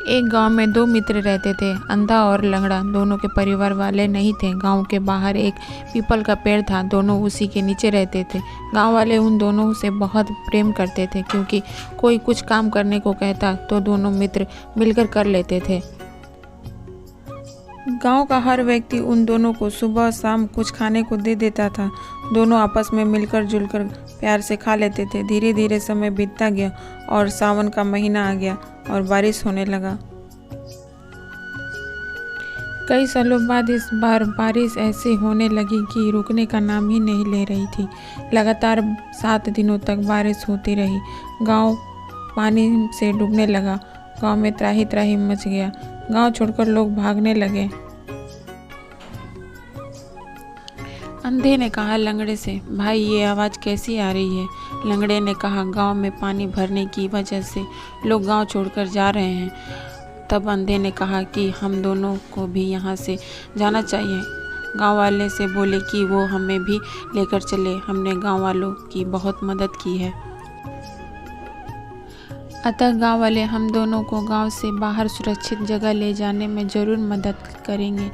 एक गांव में दो मित्र रहते थे। अंधा और लंगड़ा दोनों के परिवार वाले नहीं थे। गांव के बाहर एक पीपल का पेड़ था, दोनों उसी के नीचे रहते थे। गांव वाले उन दोनों से बहुत प्रेम करते थे, क्योंकि कोई कुछ काम करने को कहता तो दोनों मित्र मिलकर कर लेते थे। गांव का हर व्यक्ति उन दोनों को सुबह शाम कुछ खाने को दे देता था। दोनों आपस में मिलकर जुलकर प्यार से खा लेते थे। धीरे धीरे समय बीतता गया और सावन का महीना आ गया और बारिश होने लगा। कई सालों बाद इस बार बारिश ऐसे होने लगी कि रुकने का नाम ही नहीं ले रही थी। लगातार 7 दिनों तक बारिश होती रही। गांव पानी से डूबने लगा। गांव में त्राही त्राही मच गया। गांव छोड़कर लोग भागने लगे। अंधे ने कहा लंगड़े से, भाई ये आवाज़ कैसी आ रही है? लंगड़े ने कहा, गांव में पानी भरने की वजह से लोग गांव छोड़कर जा रहे हैं। तब अंधे ने कहा कि हम दोनों को भी यहाँ से जाना चाहिए। गांव वाले से बोले कि वो हमें भी लेकर चले। हमने गांव वालों की बहुत मदद की है, अतः गांव वाले हम दोनों को गांव से बाहर सुरक्षित जगह ले जाने में ज़रूर मदद करेंगे।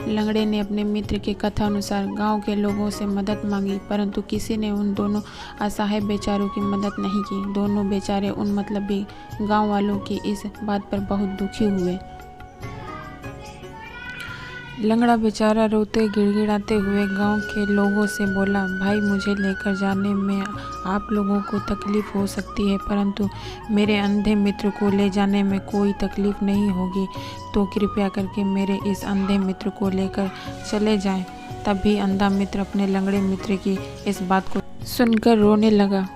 लंगड़े ने अपने मित्र के कथा अनुसार गांव के लोगों से मदद मांगी, परंतु किसी ने उन दोनों असहाय बेचारों की मदद नहीं की। दोनों बेचारे उन मतलबी गांव वालों की इस बात पर बहुत दुखी हुए। लंगड़ा बेचारा रोते गिड़गिड़ाते हुए गांव के लोगों से बोला, भाई मुझे लेकर जाने में आप लोगों को तकलीफ़ हो सकती है, परंतु मेरे अंधे मित्र को ले जाने में कोई तकलीफ़ नहीं होगी, तो कृपया करके मेरे इस अंधे मित्र को लेकर चले जाएं। तभी अंधा मित्र अपने लंगड़े मित्र की इस बात को सुनकर रोने लगा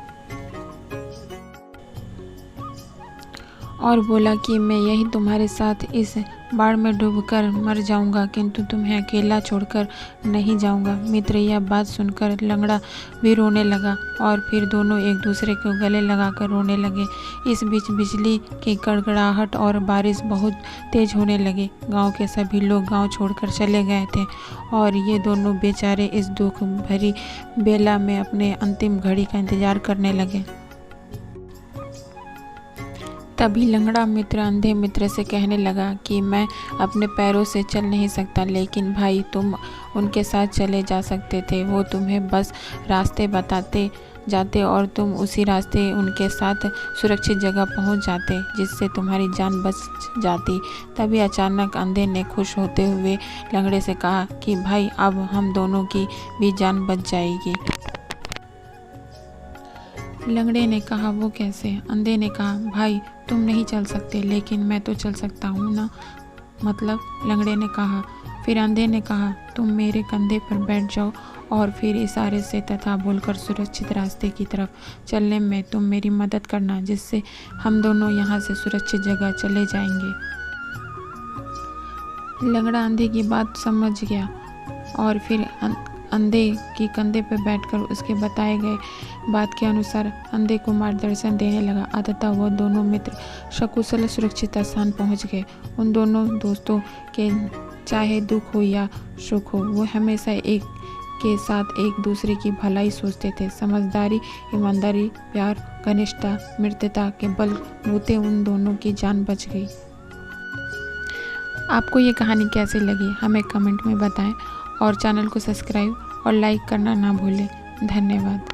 और बोला कि मैं यही तुम्हारे साथ इस बाढ़ में डूबकर मर जाऊंगा, किंतु तुम्हें अकेला छोड़कर नहीं जाऊंगा। मित्र यह बात सुनकर लंगड़ा भी रोने लगा और फिर दोनों एक दूसरे को गले लगाकर रोने लगे। इस बीच बिजली की कड़कड़ाहट और बारिश बहुत तेज होने लगी। गांव के सभी लोग गांव छोड़कर चले गए थे और ये दोनों बेचारे इस दुख भरी बेला में अपने अंतिम घड़ी का इंतजार करने लगे। तभी लंगड़ा मित्र अंधे मित्र से कहने लगा कि मैं अपने पैरों से चल नहीं सकता, लेकिन भाई तुम उनके साथ चले जा सकते थे। वो तुम्हें बस रास्ते बताते जाते और तुम उसी रास्ते उनके साथ सुरक्षित जगह पहुंच जाते, जिससे तुम्हारी जान बच जाती। तभी अचानक अंधे ने खुश होते हुए लंगड़े से कहा कि भाई अब हम दोनों की भी जान बच जाएगी। लंगड़े ने कहा, वो कैसे? अंधे ने कहा, भाई तुम नहीं चल सकते, लेकिन मैं तो चल सकता हूँ ना। मतलब? लंगड़े ने कहा। फिर अंधे ने कहा, तुम मेरे कंधे पर बैठ जाओ और फिर इशारे से तथा बोलकर सुरक्षित रास्ते की तरफ चलने में तुम मेरी मदद करना, जिससे हम दोनों यहाँ से सुरक्षित जगह चले जाएंगे। लंगड़ा अंधे की बात समझ गया और फिर अंधे की कंधे पर बैठकर उसके बताए गए बात के अनुसार अंधे को मार्गदर्शन देने लगा। अंततः वो दोनों मित्र सकुशल सुरक्षित स्थान पहुंच गए। उन दोनों दोस्तों के चाहे दुख हो या सुख हो, वो हमेशा एक के साथ एक दूसरे की भलाई सोचते थे। समझदारी, ईमानदारी, प्यार, घनिष्ठता, मित्रता के बलबूते उन दोनों की जान बच गई। आपको ये कहानी कैसी लगी हमें कमेंट में बताएं और चैनल को सब्सक्राइब और लाइक करना ना भूलें। धन्यवाद।